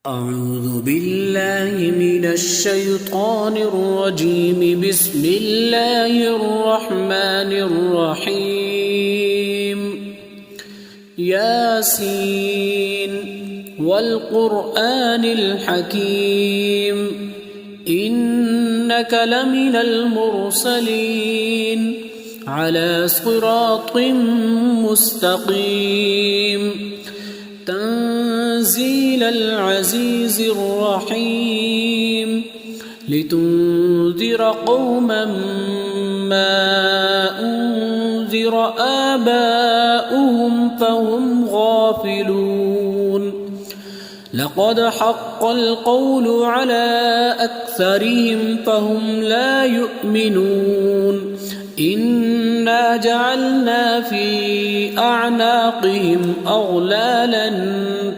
أعوذ بالله من الشيطان الرجيم. بسم الله الرحمن الرحيم. ياسين والقرآن الحكيم إنك لمن المرسلين على صراط مستقيم تنزيل العزيز الرحيم لتنذر قوما ما أنذر آباؤهم فهم غافلون. لقد حق القول على أكثرهم فهم لا يؤمنون. إنا جعلنا في أعناقهم أغلالا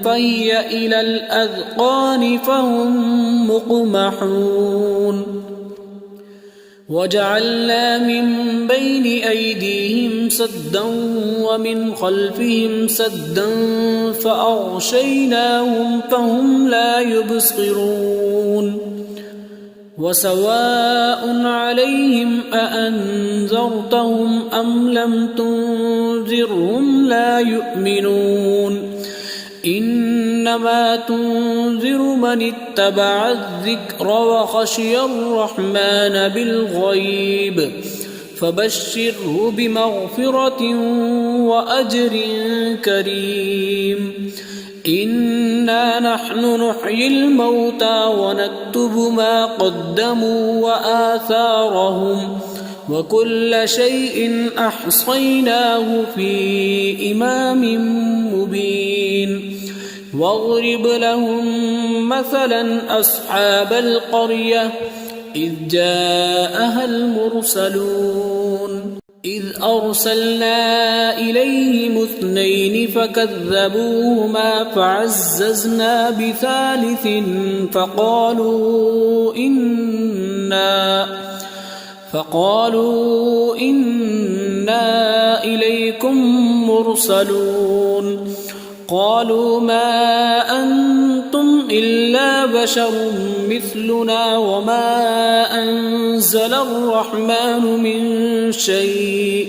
فهي إلى الأذقان فهم مقمحون. وجعلنا من بين أيديهم سدا ومن خلفهم سدا فأغشيناهم فهم لا يبصرون. وسواء عليهم أأنذرتهم أم لم تنذرهم لا يؤمنون. إنما تنذر من اتبع الذكر وخشي الرحمن بالغيب فبشره بمغفرة وأجر كريم. إنا نحن نحيي الموتى ونكتب ما قدموا وآثارهم وكل شيء أحصيناه في إمام مبين. واضرب لهم مثلا أصحاب القرية إذ جاءها المرسلون إذ أرسلنا إليهم اثنين فكذبوهما فعززنا بثالث فقالوا إنا إليكم مرسلون. قالوا ما أنتم إلا بشر مثلنا وما أنزل الرحمن من شيء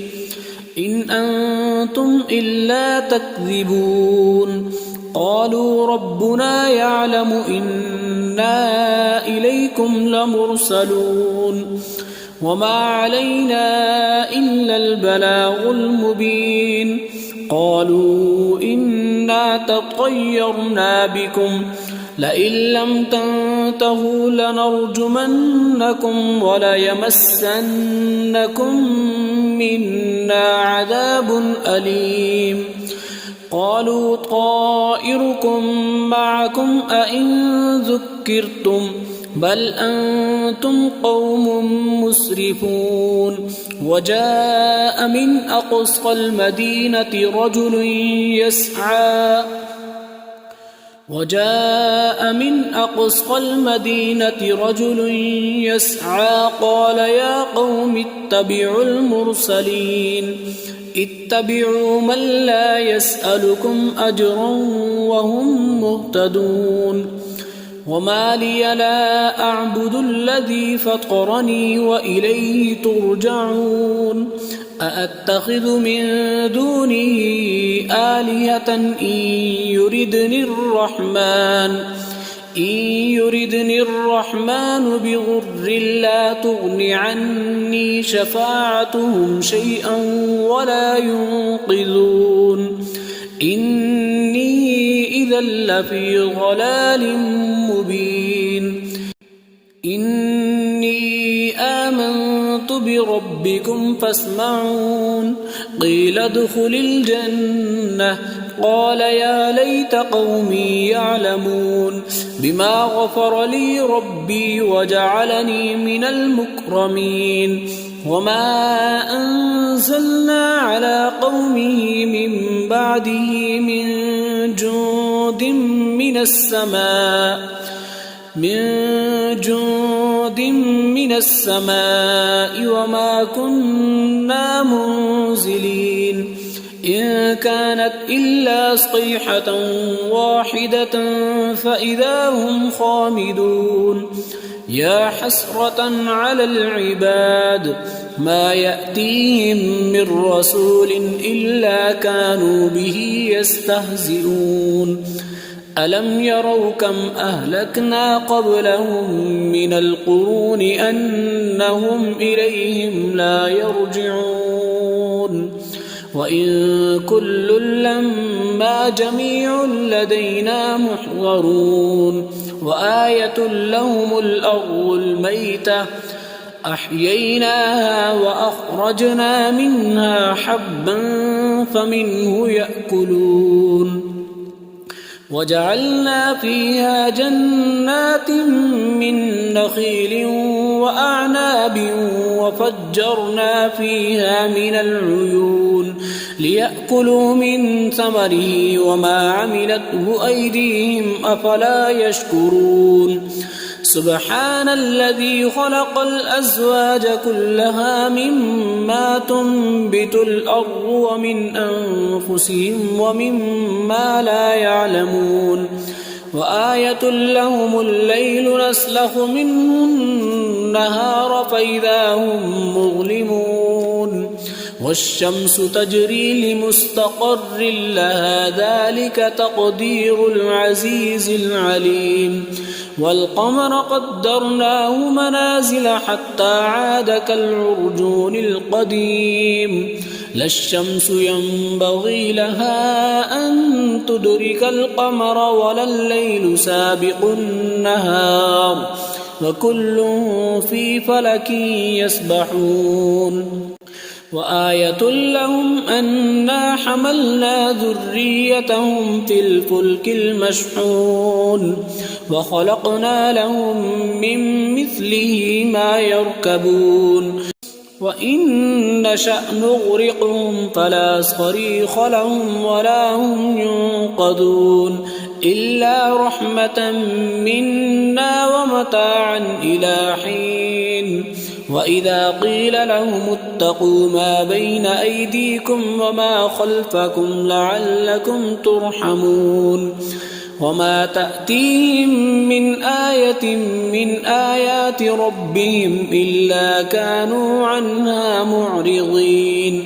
إن أنتم إلا تكذبون. قالوا ربنا يعلم إنا إليكم لمرسلون وما علينا إلا البلاغ المبين. قالوا إنا تطيرنا بكم لئن لم تنتهوا لنرجمنكم وليمسنكم منا عذاب أليم. قالوا طائركم معكم أئن ذكرتم بل أنتم قوم مسرفون. وجاء من أقصى المدينة رجل يسعى قال يا قوم اتبعوا المرسلين اتبعوا من لا يسألكم أجرا وهم مهتدون. وما لي لا أعبد الذي فطرني وإليه ترجعون. أأتخذ من دونه آلهة إن يردني الرحمن بضر لا تغن عني شفاعتهم شيئا ولا ينقذون. إني إذا لفي ضلال مبين. إني آمنت بربكم فاسمعون. قيل ادخل الجنة قال يا ليت قومي يعلمون بما غفر لي ربي وجعلني من المكرمين. وما أنزلنا على قومه من بعده من جند من السماء وما كنا منزلين. إن كانت إلا صيحة واحدة فإذا هم خامدون يا حسرة على العباد ما يأتيهم من رسول إلا كانوا به يستهزئون ألم يروا كم أهلكنا قبلهم من القرون أنهم إليهم لا يرجعون وإن كل لما جميع لدينا محضرون وآية لهم الأرض الميتة أحييناها وأخرجنا منها حبا فمنه يأكلون وجعلنا فيها جنات من نخيل وأعناب وفجرنا فيها من العيون ليأكلوا من ثمره وما عملته أيديهم أفلا يشكرون سبحان الذي خلق الأزواج كلها مما تنبت الأرض ومن أنفسهم ومما لا يعلمون وآية لهم الليل نسلخ منه النهار فإذا هم مظلمون والشمس تجري لمستقر لها ذلك تقدير العزيز العليم والقمر قدرناه منازل حتى عاد كالعرجون القديم لا الشمس ينبغي لها أن تدرك القمر ولا الليل سابق النهار وكل في فلك يسبحون وآية لهم أنا حملنا ذريتهم في الفلك المشحون وخلقنا لهم من مثله ما يركبون وإن نشأ نغرقهم فلا صريخ لهم ولا هم ينقذون إلا رحمة منا ومتاعا إلى حين وإذا قيل لهم اتقوا ما بين أيديكم وما خلفكم لعلكم ترحمون وما تأتيهم من آية من آيات ربهم إلا كانوا عنها معرضين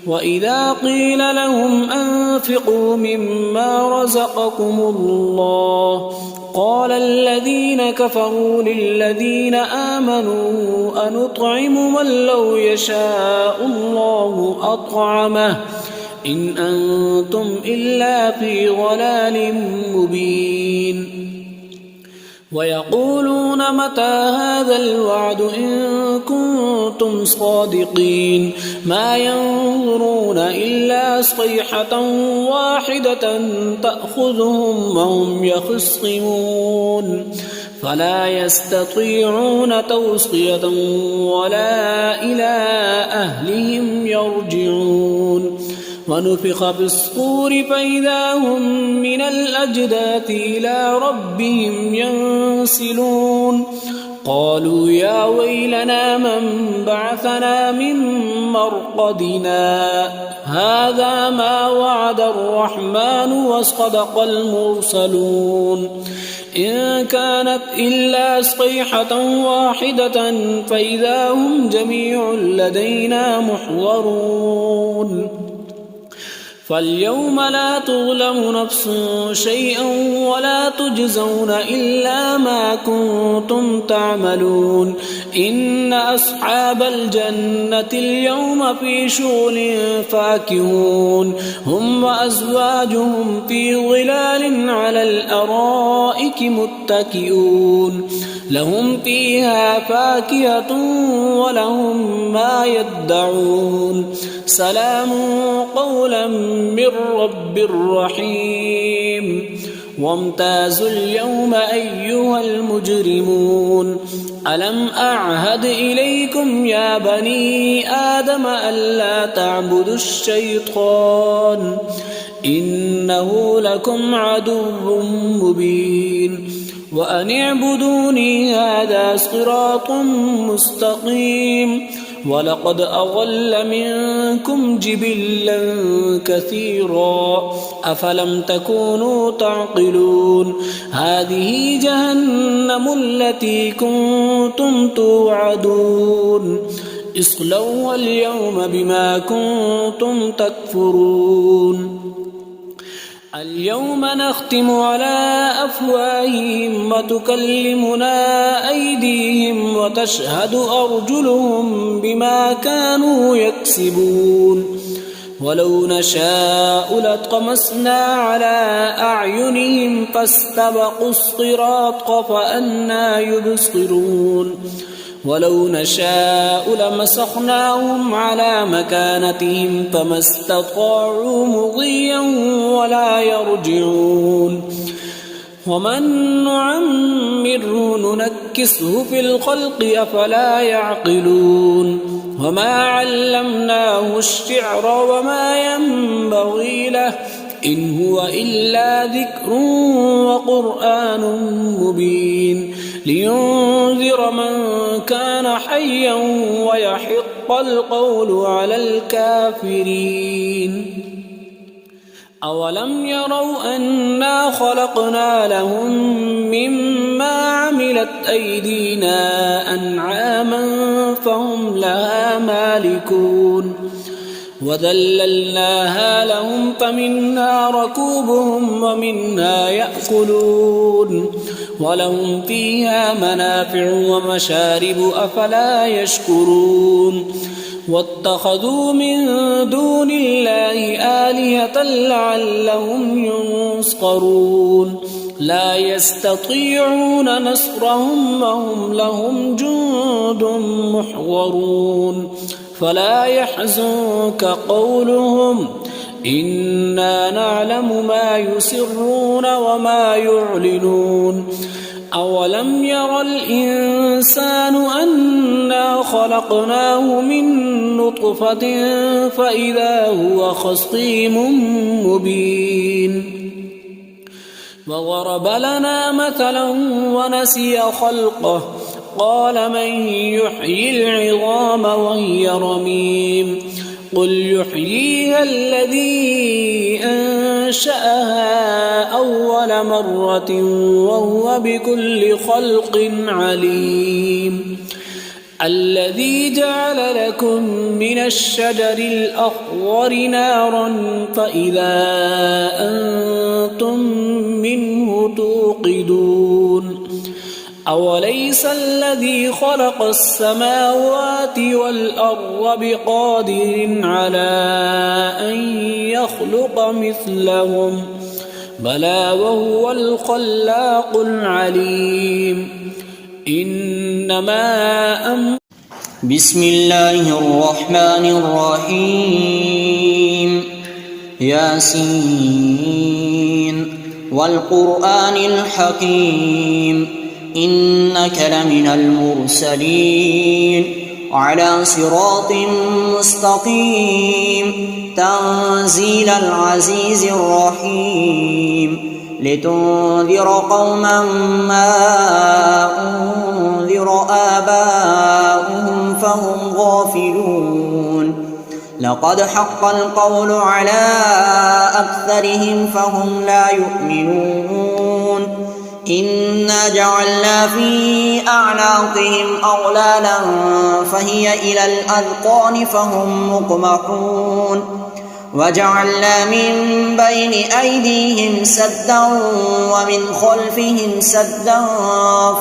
وإذا قيل لهم أنفقوا مما رزقكم الله قال الذين كفروا للذين آمنوا أنطعم من لو يشاء الله أطعمه إن أنتم إلا في ضلال مبين ويقولون متى هذا الوعد إن كنتم صادقين ما ينظرون إلا صيحة واحدة تأخذهم وهم يخصمون فلا يستطيعون توصية ولا إلى أهلهم يرجعون ونفخ في الصور فإذا هم من الأجداث إلى ربهم ينسلون قالوا يا ويلنا من بعثنا من مرقدنا هذا ما وعد الرحمن وصدق المرسلون إن كانت إلا صيحة واحدة فإذا هم جميع لدينا محضرون فاليوم لا تظلم نفس شيئا ولا تجزون إلا ما كنتم تعملون إن أصحاب الجنة اليوم في شغل فاكهون هم وأزواجهم في ظلال على الأرائك متكئون لهم فيها فاكهة ولهم ما يدعون سلام قولا من رب رحيم وامتازوا اليوم أيها المجرمون ألم أعهد إليكم يا بني آدم ألا تعبدوا الشيطان إنه لكم عدو مبين وأن اعبدوني هذا صراط مستقيم ولقد أضل منكم جبلا كثيرا أفلم تكونوا تعقلون هذه جهنم التي كنتم توعدون اصلوها اليوم بما كنتم تكفرون اليوم نختم على أفواههم وتكلمنا أيديهم وتشهد أرجلهم بما كانوا يكسبون ولو نشاء لطمسنا على أعينهم فاستبقوا الصراط فأنى يبصرون ولو نشاء لمسخناهم على مكانتهم فما استطاعوا مضيا ولا يرجعون ومن نعمره ننكسه في الخلق أفلا يعقلون وما علمناه الشعر وما ينبغي له إن هو إلا ذكر وقرآن مبين لينذر من كان حيا ويحق القول على الكافرين أولم يروا أنا خلقنا لهم مما عملت أيدينا أنعاما فهم لها مالكون وذللناها لهم فمنها ركوبهم ومنها يأكلون ولهم فيها منافع ومشارب أفلا يشكرون واتخذوا من دون الله آلهة لعلهم ينصرون لا يستطيعون نصرهم وهم لهم جند محضرون فلا يحزنك قولهم إنا نعلم ما يسرون وما يعلنون أولم ير الإنسان أنا خلقناه من نطفة فإذا هو خصيم مبين وضرب لنا مثلا ونسي خلقه قال من يحيي العظام وهي رميم قل يحييها الذي أنشأها أول مرة وهو بكل خلق عليم الذي جعل لكم من الشجر الأخضر نارا فإذا أنتم منه توقدون أوليس الذي خلق السماوات والأرض بقادر على أن يخلق مثلهم بلى وهو الخلاق العليم إنما بسم الله الرحمن الرحيم ياسين والقرآن الحكيم إنك لمن المرسلين على صراط مستقيم تنزيل العزيز الرحيم لتنذر قوما ما أنذر آباؤهم فهم غافلون لقد حق القول على أكثرهم فهم لا يؤمنون إنا جعلنا في أعناقهم أغلالا فهي إلى الأذقان فهم مقمحون وجعلنا من بين أيديهم سدا ومن خلفهم سدا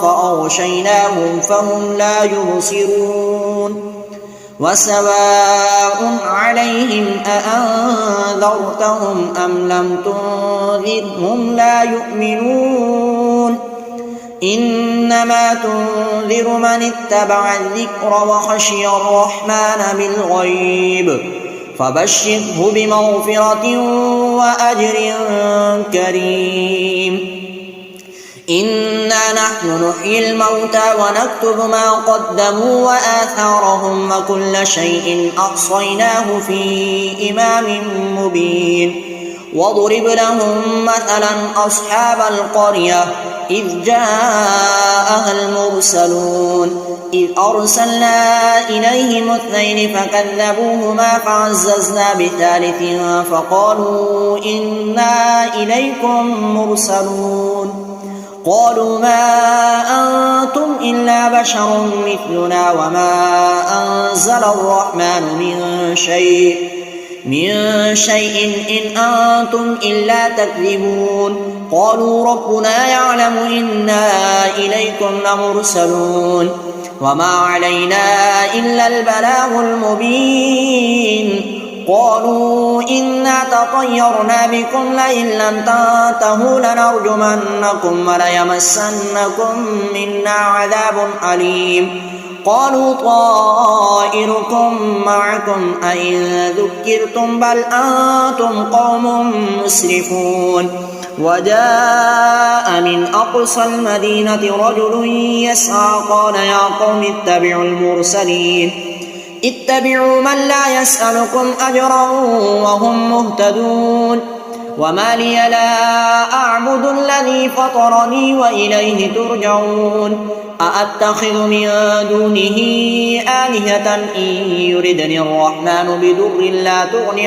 فأغشيناهم فهم لا يبصرون وسواء عليهم أأنذرتهم أم لم تنذرهم لا يؤمنون إنما تنذر من اتبع الذكر وخشي الرحمن بالغيب فبشره بمغفرة وأجر كريم إنا نحن نحيي الموتى ونكتب ما قدموا وآثارهم وكل شيء أحصيناه في إمام مبين واضرب لهم مثلا أصحاب القرية إذ جاءها المرسلون إذ أرسلنا إليهم اثنين فكذبوهما فعززنا بثالث فقالوا إنا إليكم مرسلون قالوا ما أنتم إلا بشر مثلنا وما أنزل الرحمن من شيء إن أنتم إلا تكذبون قالوا ربنا يعلم إنا إليكم لمرسلون وما علينا إلا البلاغ المبين قالوا إنا تطيرنا بكم لئن لم تنتهوا لنرجمنكم وليمسنكم منا عذاب أليم قالوا طائركم معكم أئن ذكرتم بل أنتم قوم مسرفون وجاء من أقصى المدينة رجل يسعى قال يا قوم اتبعوا المرسلين اتبعوا من لا يسألكم أجرا وهم مهتدون وما لي لا أعبد الذي فطرني وإليه ترجعون أأتخذ من دونه آلهة إن يردني الرحمن بضر لا تغن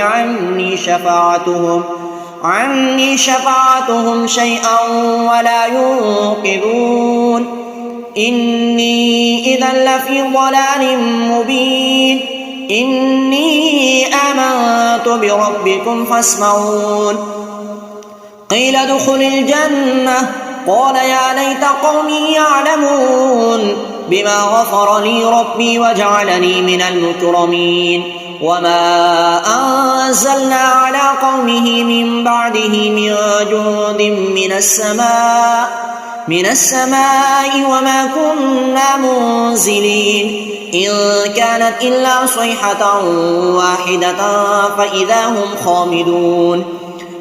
عني شفاعتهم شيئا ولا ينقذون إني إذا لفي ضلال مبين إني آمنت بربكم فاسمعون قيل ادخل الجنة قال يا ليت قومي يعلمون بما غفر لي ربي وجعلني من المكرمين وما أنزلنا على قومه من بعده من جند من السماء وما كنا منزلين إن كانت إلا صيحة واحدة فإذا هم خامدون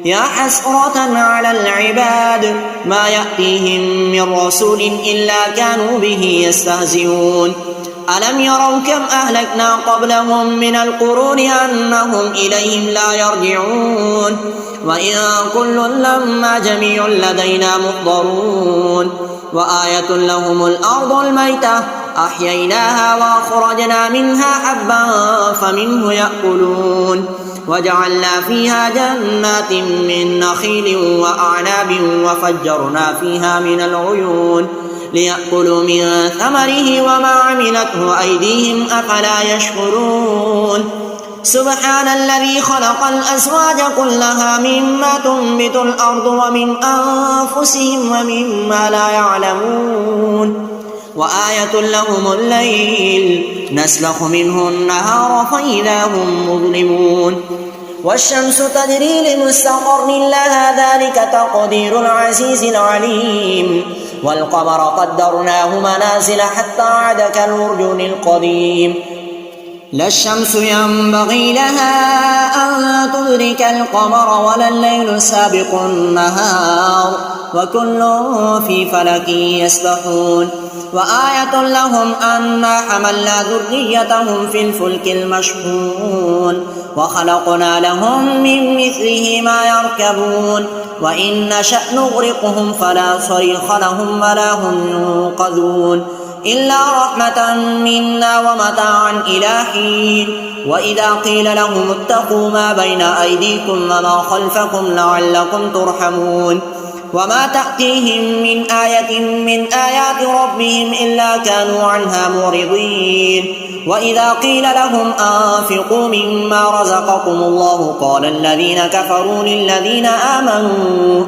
يا حسرة على العباد ما يأتيهم من رسول إلا كانوا به يستهزئون ألم يروا كم أهلكنا قبلهم من القرون أنهم إليهم لا يرجعون وإن كل لما جميع لدينا محضرون وآية لهم الأرض الميتة أحييناها وأخرجنا منها حبا فمنه يأكلون وجعلنا فيها جنات من نخيل وأعناب وفجرنا فيها من العيون ليأكلوا من ثمره وما عملته أيديهم أفلا يشكرون سبحان الذي خلق الأزواج كلها مما تنبت الأرض ومن أنفسهم ومما لا يعلمون وآية لهم الليل نسلخ منه النهار فإذا هم مظلمون والشمس تجري لمستقر لها ذلك تقدير العزيز العليم والقمر قدرناه منازل حتى عاد كالعرجون القديم لا الشمس ينبغي لها أن تدرك القمر ولا الليل سابق النهار وكل في فلك يسبحون وآية لهم أنا حملنا ذريتهم في الفلك المشحون وخلقنا لهم من مثله ما يركبون وإن نشأ نغرقهم فلا صريخ لهم ولا هم ينقذون إلا رحمة منا ومتاعا إلى حين وإذا قيل لهم اتقوا ما بين أيديكم وما خلفكم لعلكم ترحمون وما تأتيهم من آية من آيات ربهم إلا كانوا عنها معرضين وإذا قيل لهم أنفقوا مما رزقكم الله قال الذين كفروا للذين آمنوا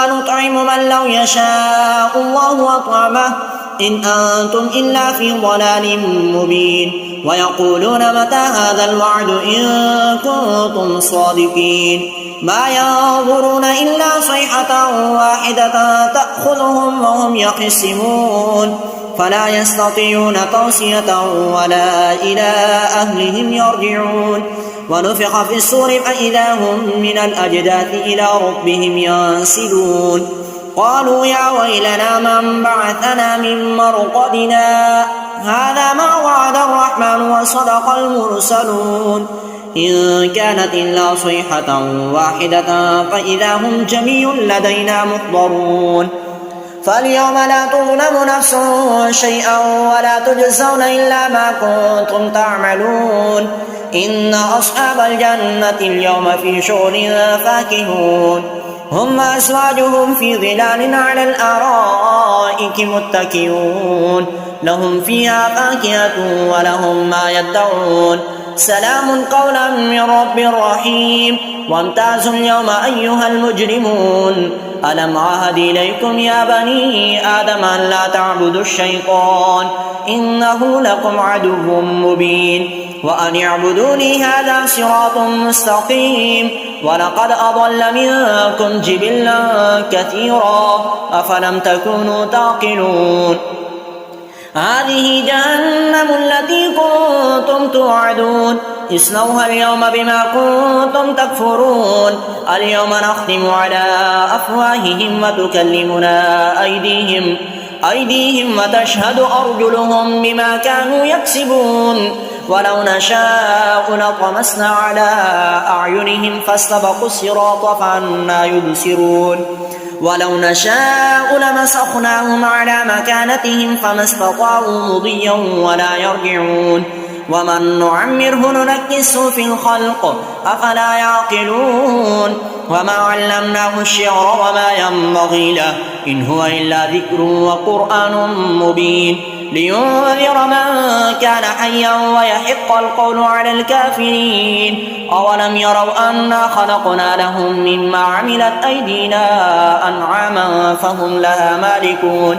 أنطعم من لو يشاء الله أطعمه إن أنتم إلا في ضلال مبين ويقولون متى هذا الوعد إن كنتم صادقين ما ينظرون إلا صيحة واحدة تأخذهم وهم يخصمون فلا يستطيعون توصية ولا إلى أهلهم يرجعون ونفخ في الصور فإذا هم من الأجداث إلى ربهم ينسلون قالوا يا ويلنا من بعثنا من مرقدنا هذا ما وعد الرحمن وصدق المرسلون إن كانت إلا صيحة واحدة فإذا هم جميع لدينا محضرون فاليوم لا تظلم نفس شيئا ولا تجزون إلا ما كنتم تعملون إن أصحاب الجنة اليوم في شغل فاكهون هم وأزواجهم في ظلال على الأرائك متكئون لهم فيها فاكهة ولهم ما يدعون سلام قولا من رب رحيم وامتازوا اليوم أيها المجرمون ألم عهد إليكم يا بني آدم أن لا تعبدوا الشيطان إنه لكم عدو مبين وأن اعبدوني هذا صراط مستقيم ولقد أضل منكم جبلا كثيرا أفلم تكونوا تعقلون هذه جهنم التي كنتم توعدون اصلوها اليوم بما كنتم تكفرون اليوم نختم على أفواههم وتكلمنا أيديهم وتشهد أرجلهم بما كانوا يكسبون ولو نشاء لطمسنا على أعينهم فاستبقوا الصراط فأنى يبصرون ولو نشاء لمسخناهم على مكانتهم فما استطاعوا مضيا ولا يرجعون ومن نعمره ننكسه في الخلق أفلا يعقلون وما علمناه الشعر وما ينبغي له إن هو إلا ذكر وقرآن مبين لينذر من كان حيا ويحق القول على الكافرين أولم يروا أنا خلقنا لهم مما عملت أيدينا أنعاما فهم لها مالكون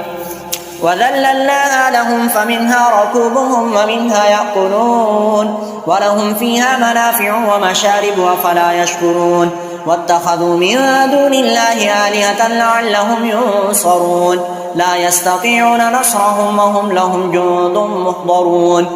وذللناها لهم فمنها ركوبهم ومنها يأكلون ولهم فيها منافع ومشارب أفلا يشكرون واتخذوا من دون الله آلهة لعلهم ينصرون لا يستطيعون نصرهم وهم لهم جند محضرون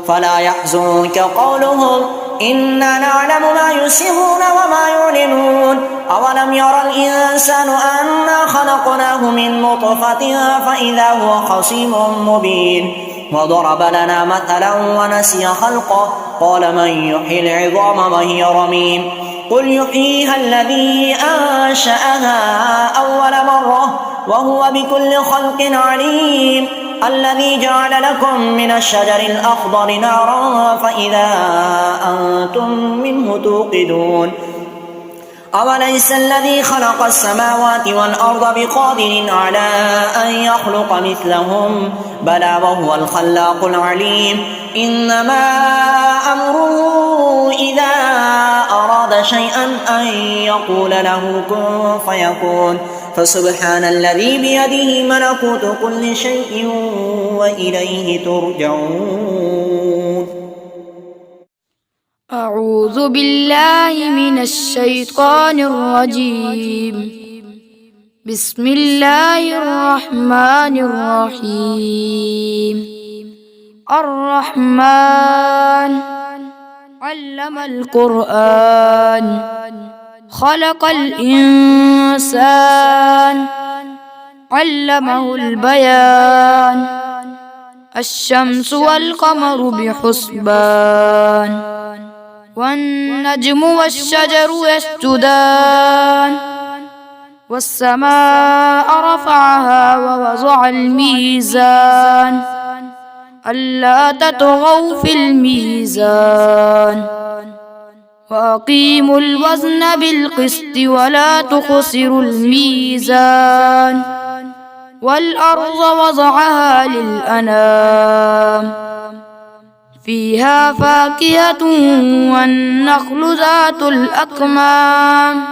فلا يحزنك قولهم إنا نعلم ما يسرون وما يعلنون أولم يرى الإنسان أنا خلقناه من نطفة فإذا هو خصيم مبين وضرب لنا مثلا ونسي خلقه قال من يحيي العظام وهي رميم قل يحييها الذي أنشأها أول مرة وهو بكل خلق عليم الذي جعل لكم من الشجر الأخضر نارا فإذا أنتم منه توقدون أوليس الذي خلق السماوات والأرض بقادر على أن يخلق مثلهم بلى وهو الخلاق العليم إنما أمره إذا أراد شيئا أن يقول له كن فيكون فسبحان الذي بيده ملكوت كل شيء وإليه ترجعون أعوذ بالله من الشيطان الرجيم بسم الله الرحمن الرحيم الرحمن علم القرآن خلق الإنسان علمه البيان الشمس والقمر بحسبان والنجم والشجر يسجدان والسماء رفعها ووضع الميزان ألا تطغوا في الميزان وأقيموا الوزن بالقسط ولا تخسروا الميزان والأرض وضعها للأنام فيها فاكهة والنخل ذات الأكمام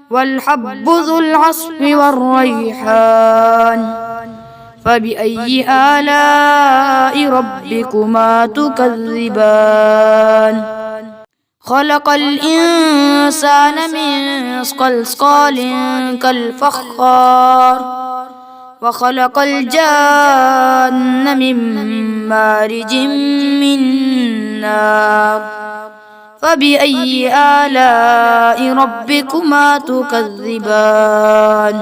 والحب ذو العصف والريحان فبأي آلاء ربكما تكذبان خلق الإنسان من صلصال كالفخار وخلق الجان من مارج من نار فبأي آلاء ربكما تكذبان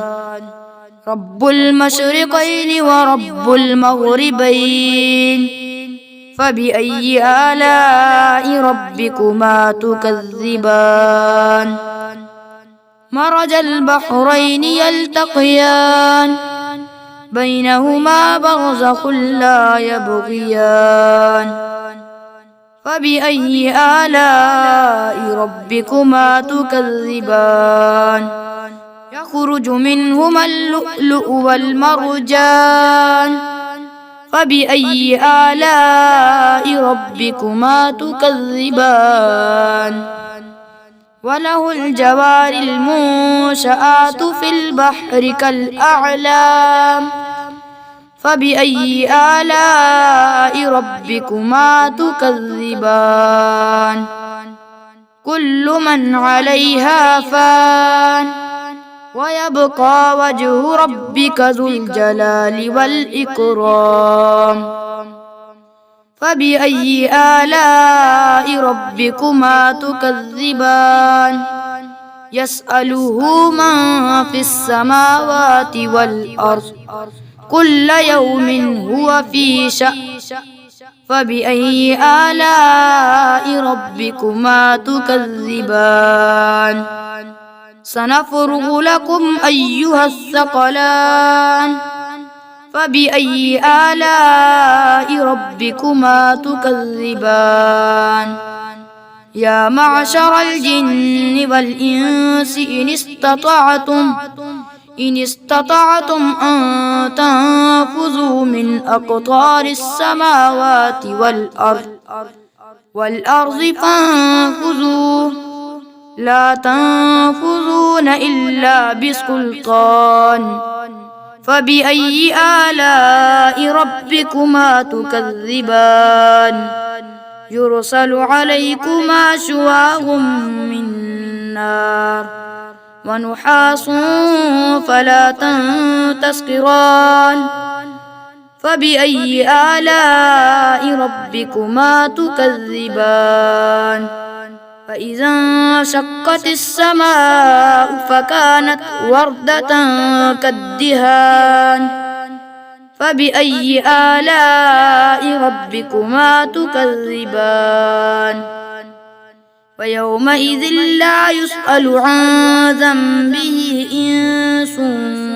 رب المشرقين ورب المغربين فبأي آلاء ربكما تكذبان مرج البحرين يلتقيان بينهما برزخ لا يبغيان فبأي آلاء ربكما تكذبان يخرج منهما اللؤلؤ والمرجان فبأي آلاء ربكما تكذبان وله الجوار المنشآت في البحر كالأعلام فبأي آلاء ربكما تكذبان كل من عليها فان ويبقى وجه ربك ذو الجلال والإكرام فبأي آلاء ربكما تكذبان يسأله من في السماوات والأرض كل يوم هو في شأن فبأي آلاء ربكما تكذبان سنفرغ لكم أيها الثقلان فبأي آلاء ربكما تكذبان يا معشر الجن والإنس إن استطعتم أن تنفذوا من أقطار السماوات والأرض فانفذوا لا تنفذون إلا بسلطان فبأي آلاء ربكما تكذبان يرسل عليكما شواظ من نار ونحاس فلا تنتصران فبأي آلاء ربكما تكذبان فإذا انشقت السماء فكانت وردة كالدهان فبأي آلاء ربكما تكذبان ويومئذ لا يسأل عن ذنبه إنس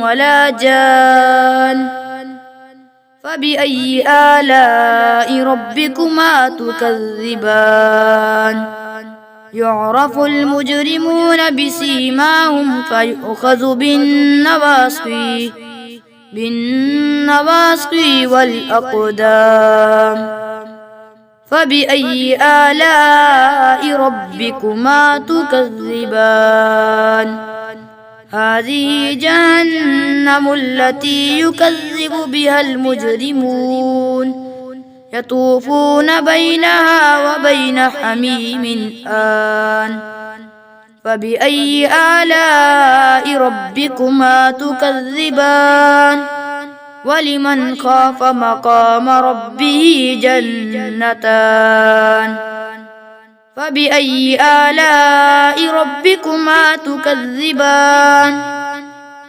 ولا جان فبأي آلاء ربكما تكذبان يعرف المجرمون بسيماهم فيؤخذ بالنواصي والأقدام فبأي آلاء ربكما تكذبان هذه جهنم التي يكذب بها المجرمون يطوفون بينها وبين حميم آن فبأي آلاء ربكما تكذبان ولمن خاف مقام ربه جنتان فبأي آلاء ربكما تكذبان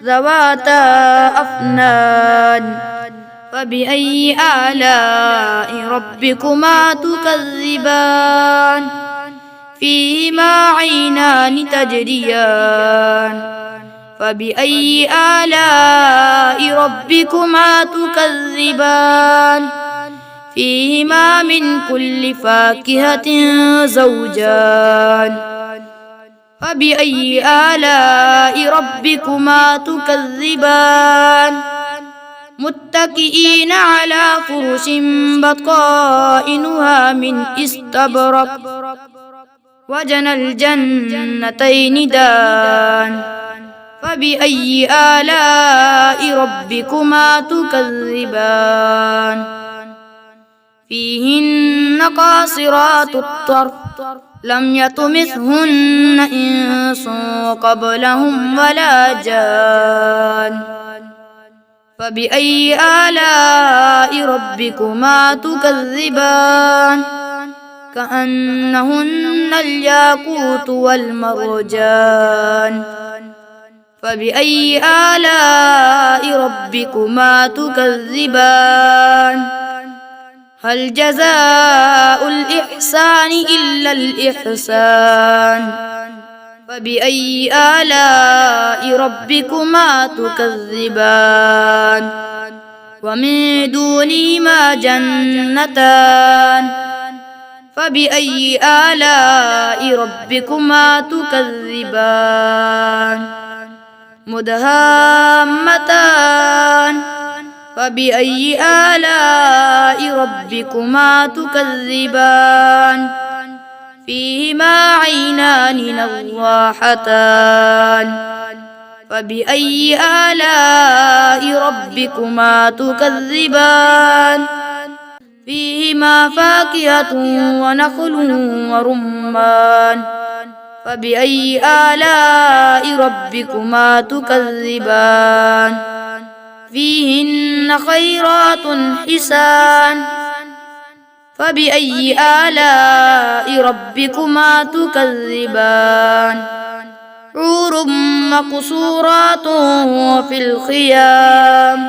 ذواتا أفنان فبأي آلاء ربكما تكذبان فيهما عينان تجريان فبأي آلاء ربكما تكذبان فيهما من كل فاكهة زوجان فبأي آلاء ربكما تكذبان متكئين على فرش بطائنها من استبرق وجنى الجنتين دان فبأي آلاء ربكما تكذبان فيهن قاصرات الطرف لم يطمثهن إنس قبلهم ولا جان فبأي آلاء ربكما تكذبان كأنهن الياقوت والمرجان فبأي آلاء ربكما تكذبان هل جزاء الإحسان إلا الإحسان فبأي آلاء ربكما تكذبان ومن دونهما جنتان فبأي آلاء ربكما تكذبان مدهامتان فبأي آلاء ربكما تكذبان فيهما عينان نضاحتان فبأي آلاء ربكما تكذبان فيهما فاكهة ونخل ورمان فبأي آلاء ربكما تكذبان فيهن خيرات حسان فبأي آلاء ربكما تكذبان حور مقصورات في الخيام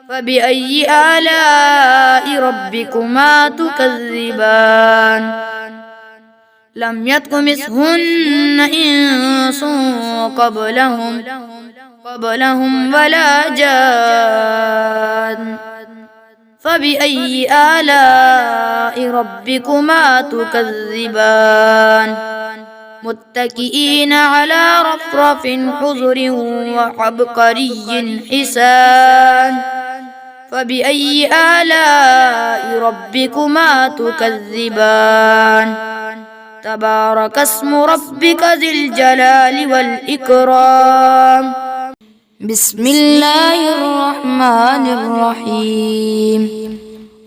فبأي آلاء ربكما تكذبان لم يطمثهن إنس قبلهم ولا جان فبأي آلاء ربكما تكذبان متكئين على رفرف خضر وعبقري حسان فبأي آلاء ربكما تكذبان تبارك اسم ربك ذي الجلال والإكرام بسم الله الرحمن الرحيم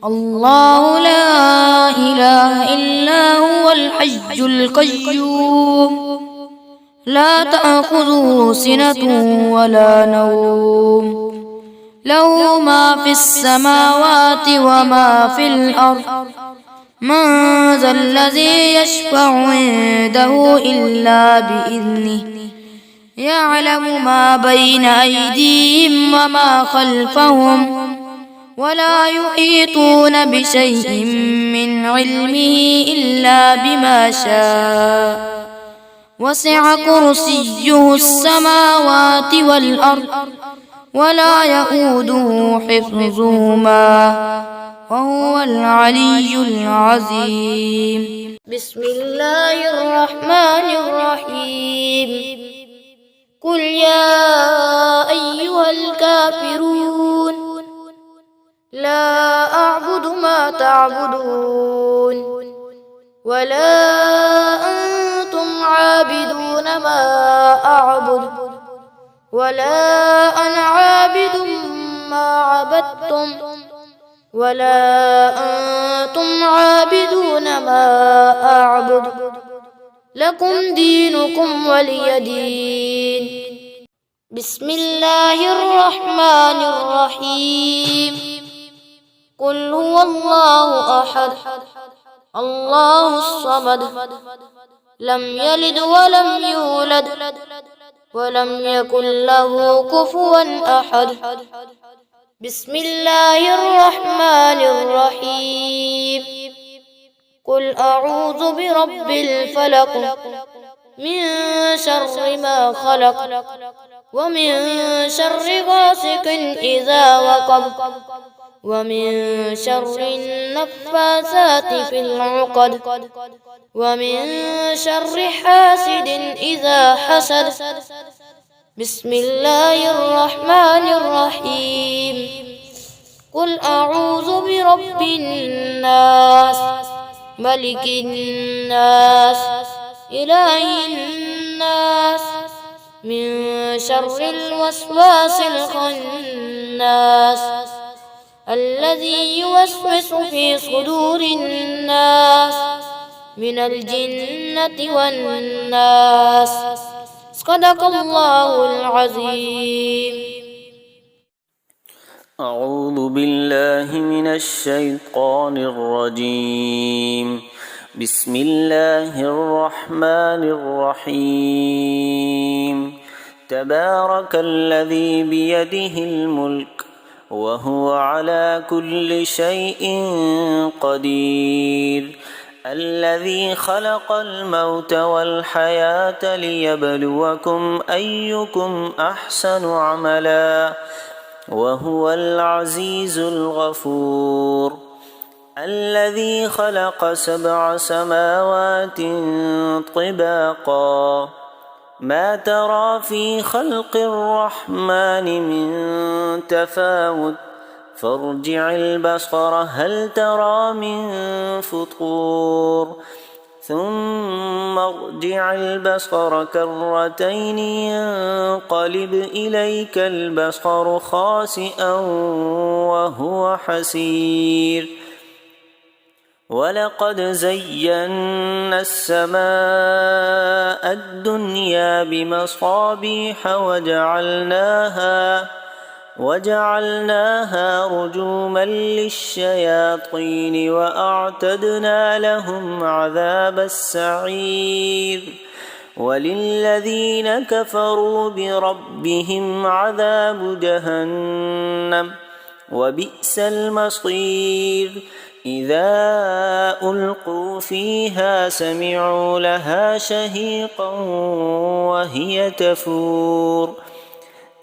الله لا إله إلا هو الحي القيوم لا تأخذه سنة ولا نوم له ما في السماوات وما في الأرض من ذا الذي يشفع عنده إلا بإذنه يعلم ما بين أيديهم وما خلفهم ولا يحيطون بشيء من علمه إلا بما شاء وسع كرسيه السماوات والأرض ولا يئوده حفظهما وهو العلي العظيم بسم الله الرحمن الرحيم قل يا أيها الكافرون لا أعبد ما تعبدون ولا أنتم عابدون ما أعبد ولا أنا عابد ما عبدتم ولا أنتم عابدون ما أعبد لكم دينكم ولي دين بسم الله الرحمن الرحيم قل هو الله أحد الله الصمد لم يلد ولم يولد ولم يكن له كفوا أحد بسم الله الرحمن الرحيم قل أعوذ برب الفلق من شر ما خلق ومن شر غاسق إذا وقب ومن شر النفاثات في العقد ومن شر حاسد إذا حسد بسم الله الرحمن الرحيم قل أعوذ برب الناس ملك الناس إله الناس من شر الوسواس الخناس الذي يوسوس في صدور الناس من الجنة والناس صدق الله العظيم أعوذ بالله من الشيطان الرجيم بسم الله الرحمن الرحيم تبارك الذي بيده الملك وهو على كل شيء قدير الذي خلق الموت والحياة ليبلوكم أيكم أحسن عملا وهو العزيز الغفور الذي خلق 7 سماوات طباقا ما ترى في خلق الرحمن من تفاوت فارجع البصر هل ترى من فطور ثم ارجع البصر كرتين ينقلب إليك البصر خاسئا وهو حسير ولقد زينا السماء الدنيا بمصابيح وجعلناها رجوما للشياطين وأعتدنا لهم عذاب السعير وللذين كفروا بربهم عذاب جهنم وبئس المصير إذا ألقوا فيها سمعوا لها شهيقا وهي تفور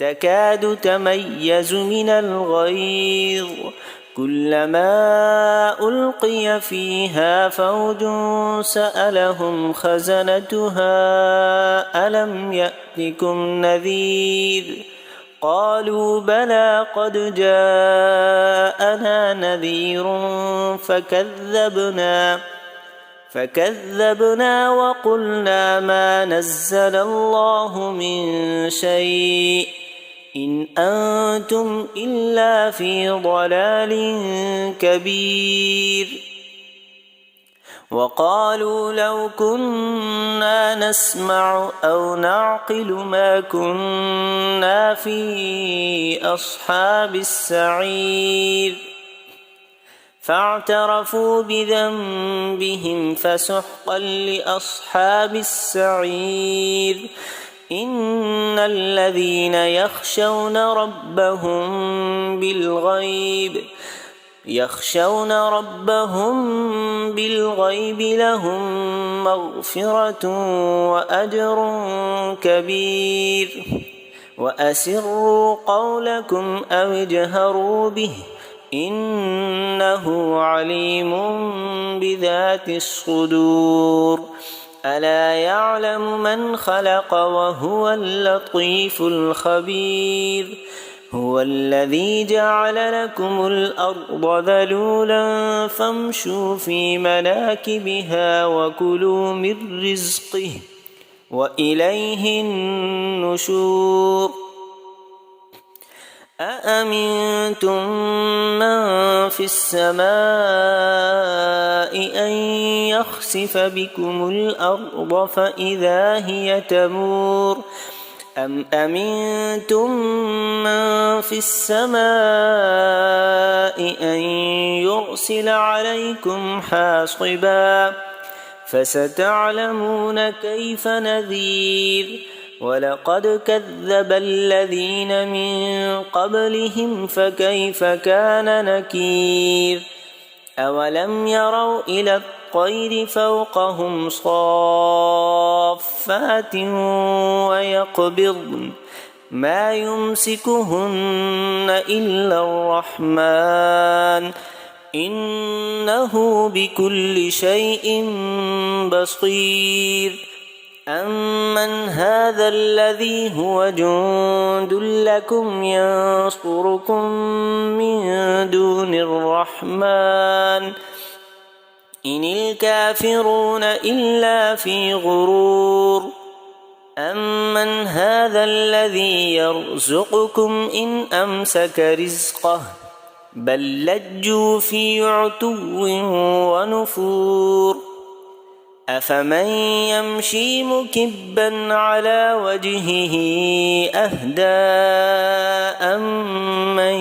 تكاد تميز من الغيظ كلما ألقي فيها فوج سألهم خزنتها ألم يأتكم نذير قالوا بلى قد جاءنا نذير فكذبنا وقلنا ما نزل الله من شيء إن أنتم إلا في ضلال كبير وقالوا لو كنا نسمع أو نعقل ما كنا في أصحاب السعير فاعترفوا بذنبهم فسحقا لأصحاب السعير إن الذين يخشون ربهم بالغيب لهم مغفرة وأجر كبير وأسروا قولكم أو اجهروا به إنه عليم بذات الصدور ألا يعلم من خلق وهو اللطيف الخبير هو الذي جعل لكم الأرض ذلولا فامشوا في مناكبها وكلوا من رزقه وإليه النشور أأمنتم من في السماء أن يخسف بكم الأرض فإذا هي تمور أم أمنتم من في السماء أن يرسل عليكم حاصبا فستعلمون كيف نذير ولقد كذب الذين من قبلهم فكيف كان نكير أولم يروا إلى الطير فوقهم صافات ويقبضن ما يمسكهن إلا الرحمن إنه بكل شيء بصير أمن هذا الذي هو جند لكم ينصركم من دون الرحمن إن الكافرون إلا في غرور أمن هذا الذي يرزقكم إن أمسك رزقه بل لجوا في عتو ونفور أفمن يمشي مكبا على وجهه أهدى أمن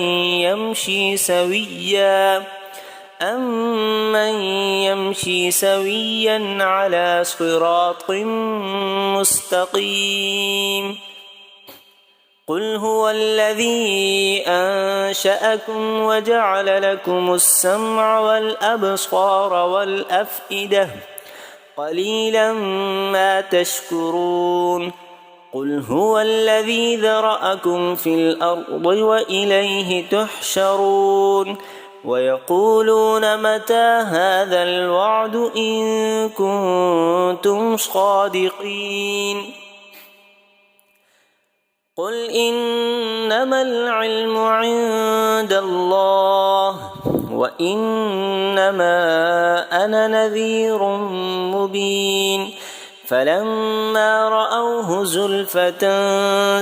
يمشي سويا على صراط مستقيم قل هو الذي أنشأكم وجعل لكم السمع والأبصار والأفئدة قليلا ما تشكرون قل هو الذي ذرأكم في الأرض وإليه تحشرون ويقولون متى هذا الوعد إن كنتم صادقين قل إنما العلم عند الله وإنما أنا نذير مبين فلما رأوه زلفة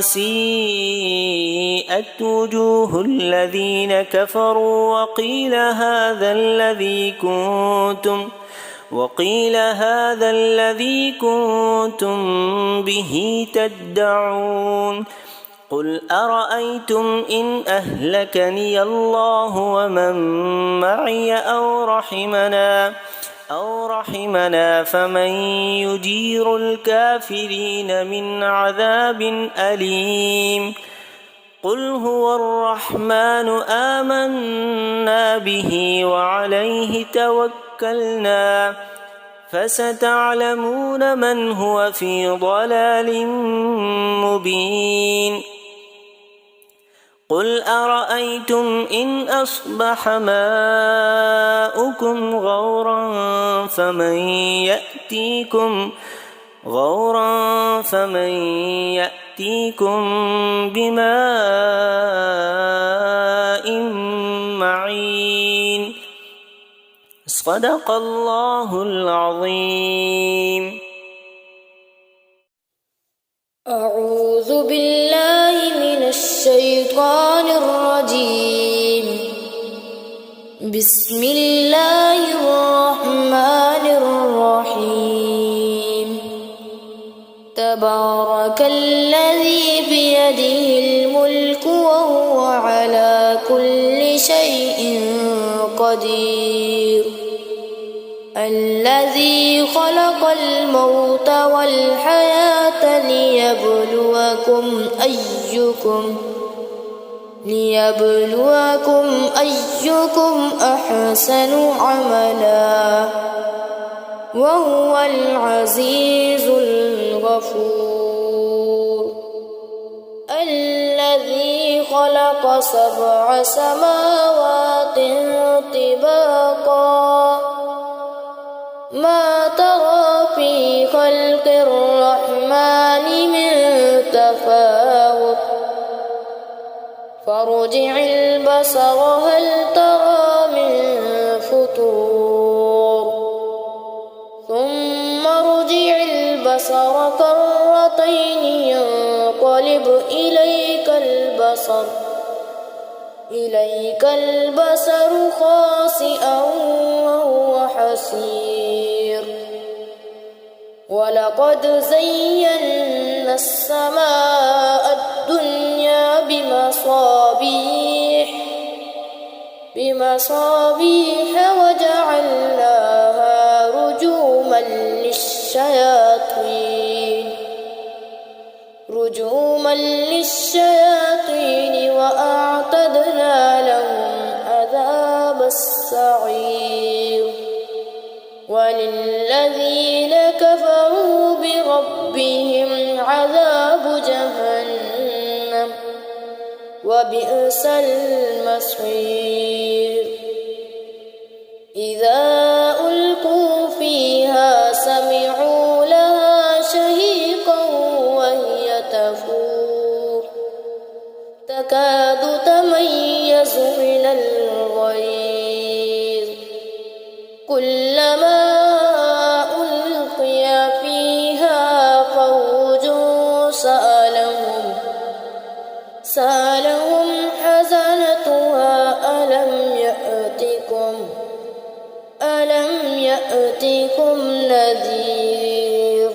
سيئت وجوه الذين كفروا وقيل هذا الذي كنتم به تدعون قل أرأيتم إن أهلكني الله ومن معي أو رحمنا فمن يجير الكافرين من عذاب أليم قل هو الرحمن آمنا به وعليه توكلنا فستعلمون من هو في ضلال مبين قل أرأيتم إن أصبح ماؤكم غورا فمن يأتيكم بماء معين صدق الله العظيم. أعوذ بالله من الشيطان الرجيم. بسم الله الرحمن الرحيم. تبارك الذي بيده الملك وهو على كل شيء قدير. الذي خلق الموت والحياة ليبلوكم أيكم أحسن عملا وهو العزيز الغفور. الذي خلق 7 سماوات طباقا ما ترى في خلق الرحمن من تفاوت فارجع البصر هل ترى من فطور ثم ارجع البصر كرتين ينقلب إليك البصر خاسئا وهو حسير. ولقد زينا السماء الدنيا بمصابيح وجعلناها رجوما للشياطين وأعتدنا لهم عذاب السعير. وللذين كفروا بربهم عذاب جهنم وبئس المصير. إذا ألقوا فيها سمعوا لها شهيقا وهي تفور تكاد تميز من الغيظ كلما ألقي فيها فوج سألهم حزنتها ألم يأتكم نذير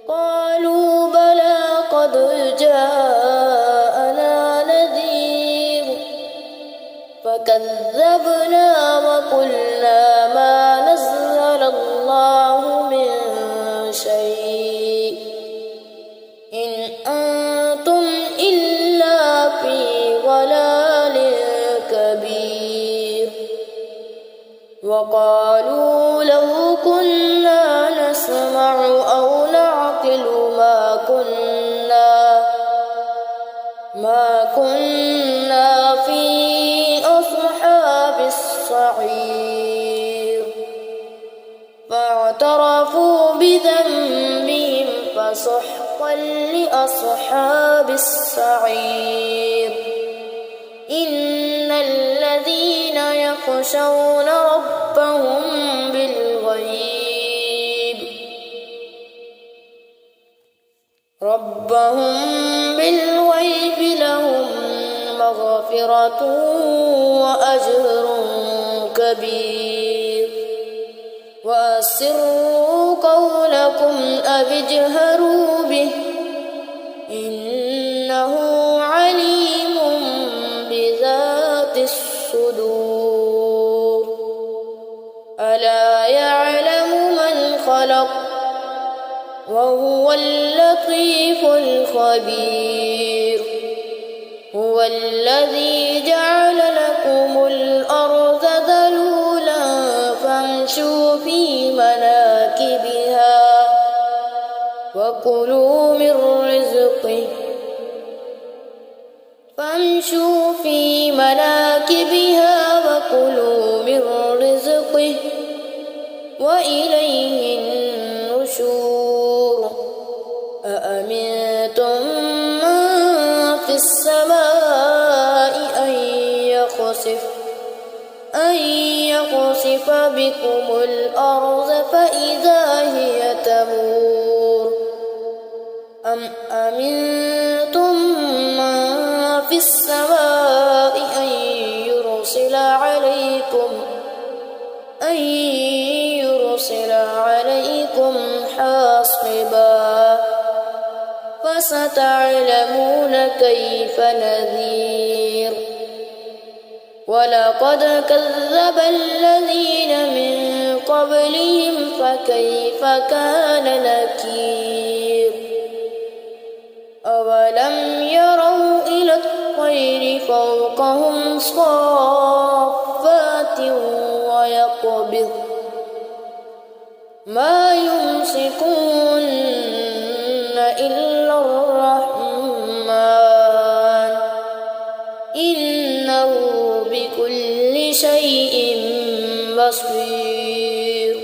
قالوا بلى قد جاءنا نذير فكذبنا وقلنا ما نزل الله من شيء إن أنتم وقالوا لو كنا نسمع أو نعقل ما كنا في أصحاب السعير فاعترفوا بذنبهم فسحقا لأصحاب السعير إن الذين يخشون ربهم بالغيب لهم مغفرة وأجر كبير وأسروا قولكم أو اجهروا به إنه عليم بذات الصدور ألا يعلم من خلق وهو اللطيف الخبير هو الذي جعل لكم الأرض ذلولا فامشوا في مناكبها وكلوا من رزقه وإليه النشور أأمنتم من في السماء أن يخسف بكم الأرض فإذا هي تمور أم أمنتم من في السماء أن يرسل عليكم حاصبا فستعلمون كيف نذير ولقد كذب الذين من قبلهم فكيف كان نكير أولم يروا إلى الطير فوقهم صافات ويقبض ما يمسكون إلا الرحمن إنه بكل شيء بصير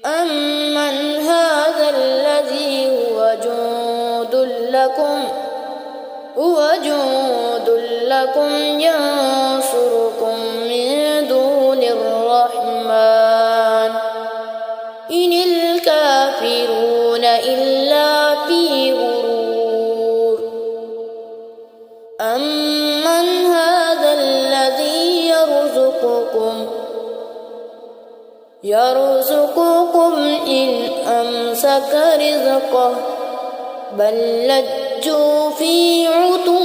أمن هذا الذي هو جند لكم ينصركم من دون الرحمن إن الكافرون إلا في غرور أمن هذا الذي يرزقكم إن أمسك رزقه بل لجوا في عتو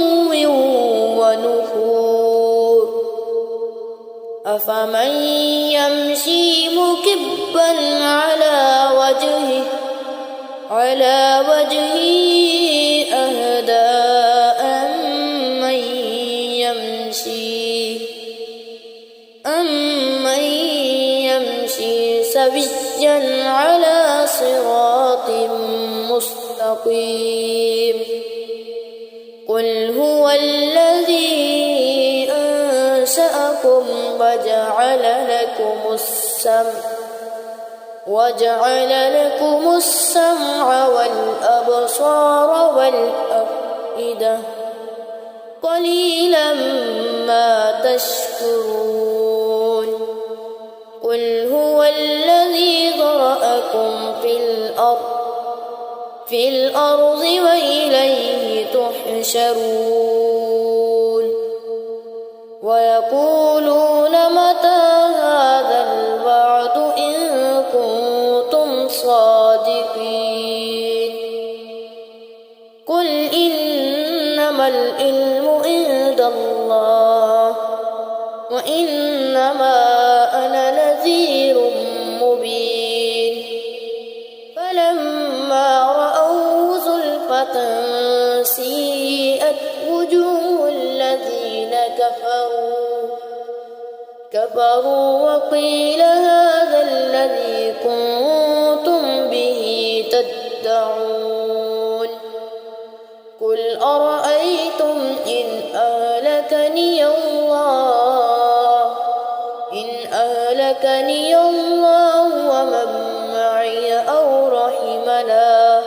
ونفور أفمن يمشي مكبا على وجهه أهدى أمن يمشي سويا على صراط مستقيم قل هو الذي أنشأكم وجعل لكم السمع والأبصار والأفئدة قليلا ما تشكرون قل هو الذي ذرأكم في الأرض وإليه تحشرون ويقولون متى هذا الوعد إن كنتم صادقين قل إنما العلم عند الله وإنما أنا نذير مبين فلما رأوه زلفة سيئت وجوه الذين كفروا وقيل هذا الذي كنتم به تدعون قل أرأيتم إن أهلكني الله ومن معي أو رحمنا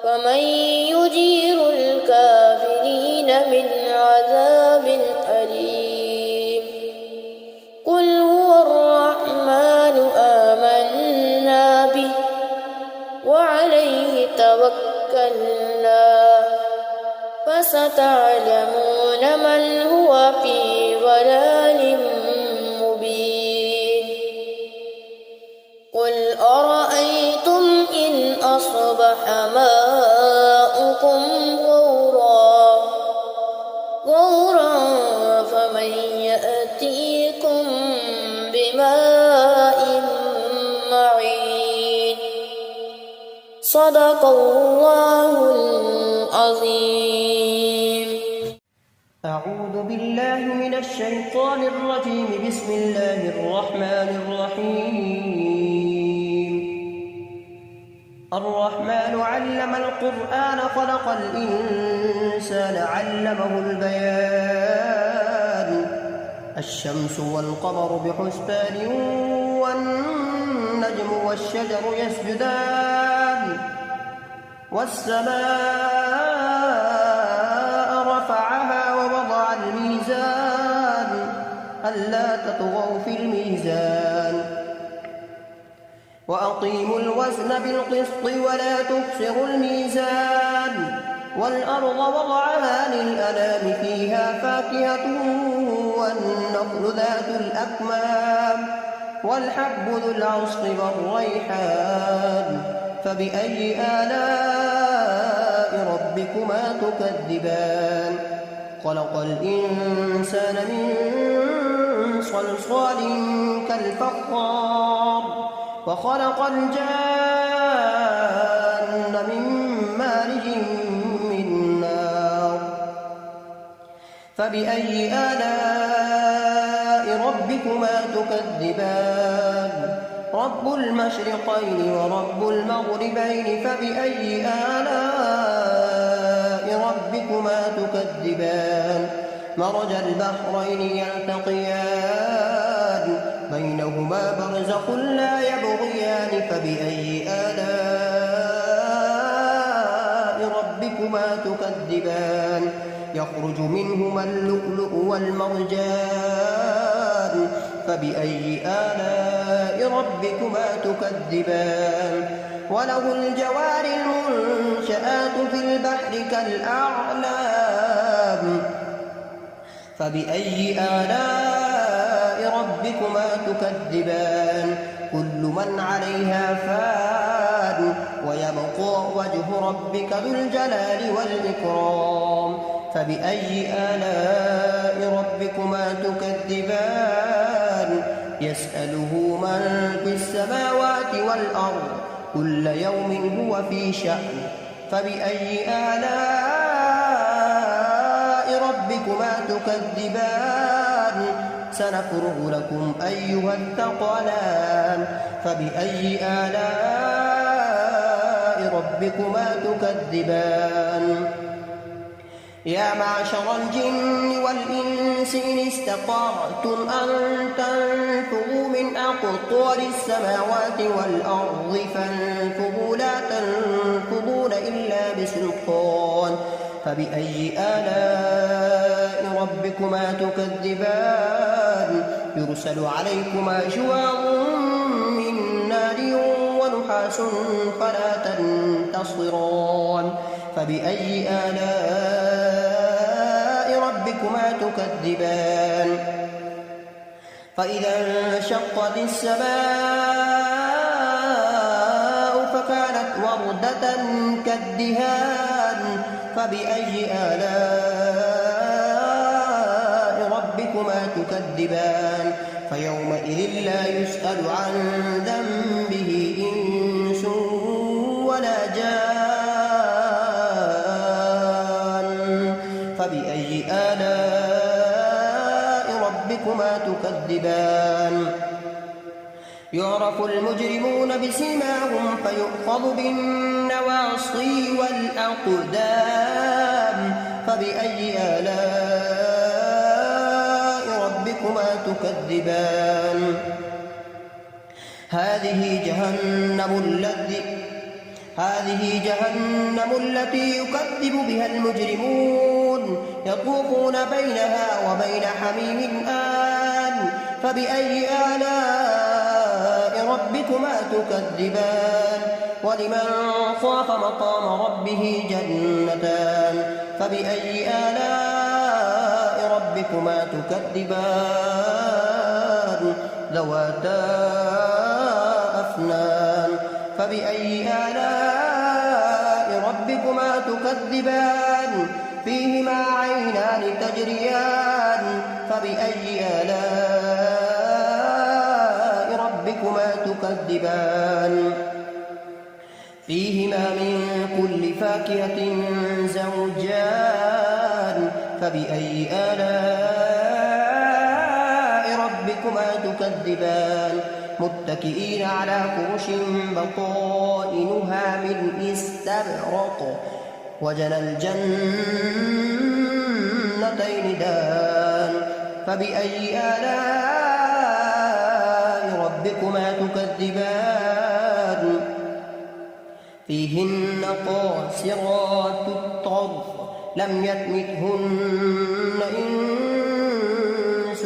فمن يجير الكافرين من عذاب أليم قل هو الرحمن آمنا به وعليه توكلنا فستعلمون من هو في ضلال مبين قل أرأيتم إن أصبح ماؤكم غورا فمن يأتيكم بماء معين صدق الله العظيم. أعوذ بالله من الشيطان الرجيم. بسم الله الرحمن الرحيم. الرحمن علم القرآن خلق الإنسان علمه البيان الشمس والقمر بحسبان والنجم والشجر يسجدان والسماء رفعها ووضع الميزان ألا تطغوا في الميزان وأقيموا الوزن بالقسط ولا تخسروا الميزان والأرض وضعها للأنام فيها فاكهة والنخل ذات الأكمام والحب ذو العصف والريحان فبأي آلاء ربكما تكذبان خلق الإنسان من صلصال كالفخار وخلق الجان من مارج من نار فبأي آلاء ربكما تكذبان رب المشرقين ورب المغربين فبأي آلاء ربكما تكذبان مرج البحرين يلتقيان بينهما برزخ لا يبغيان فبأي آلاء ربكما تكذبان يخرج منهما اللؤلؤ والمرجان فبأي آلاء ربكما تكذبان وله الجوار المنشآت في البحر كالأعلام فبأي آلاء ربكما تكذبان كل من عليها فان ويبقى وجه ربك ذو الجلال والإكرام فبأي آلاء ربكما تكذبان يسأله من في السماوات والأرض كل يوم هو في شأن فبأي آلاء ربكما تكذبان سنفرغ لكم أيها الثقلان فبأي آلاء ربكما تكذبان يا معشر الجن والإنس إن استطعتم أن تنفذوا من أقطار السماوات والأرض فانفذوا لا تنفذون إلا بسلطان فبأي آلاء ربكما تكذبان يرسل عليكما شواظ من نار ونحاس فلا تنتصران فبأي آلاء ربكما تكذبان فإذا انشقت السماء فكانت وردة كالدهان فبأي آلاء ربكما تكذبان فيومئذ لا يسأل عن ذنبه إنس ولا جان فبأي آلاء ربكما تكذبان يعرف المجرمون بسيماهم فيؤخذ بالنواصي والأقدام فبأي آلاء ربكما تكذبان هذه جهنم التي يكذب بها المجرمون يطوفون بينها وبين حميم آن فبأي آلاء ربكما تكذبان ولمن خاف مقام ربه جنتان فبأي آلاء ربكما تكذبان ذواتا أفنان فبأي آلاء ربكما تكذبان فيهما عينان تجريان فبأي آلاء ربكما تكذبان فيهما من كل فاكهة زوجان فبأي آلاء ربكما تكذبان متكئين على فرش بطائنها من استبرق وجنى الجنتين دان فبأي آلاء ربكما تكذبان فيهن قاصرات الطرف لم يطمثهن إنس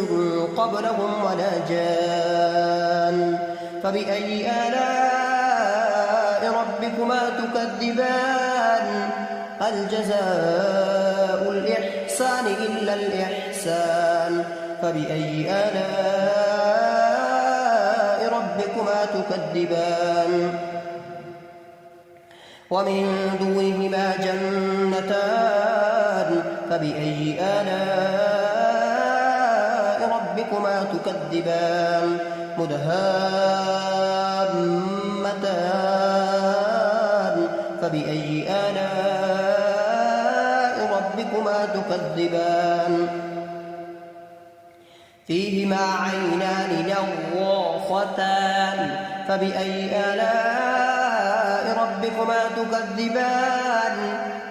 قبلهم ولا جان فبأي آلاء ربكما تكذبان هل جزاء الإحسان إلا الإحسان فبأي آلاء ربكما تكذبان ومن دونهما جنتان فبأي آلاء ربكما تكذبان مدهامتان فبأي آلاء ربكما تكذبان فيهما عينان نضاختان فبأي آلاء ربكما تكذبان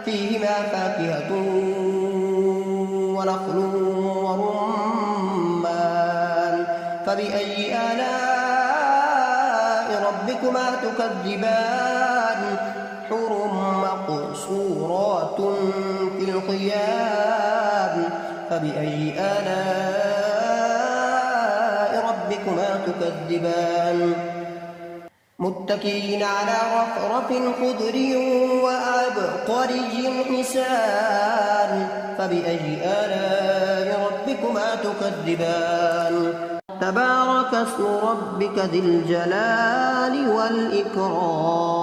فيهما فاكهة ونخل ورمان فبأي آلاء ربكما تكذبان حور مقصورات في الخيام فبأي آلاء ربكما تكذبان متكئين على رفرف خضر وعبقري حسان فبأي آلاء ربكما تكذبان تبارك اسم ربك ذي الجلال والإكرام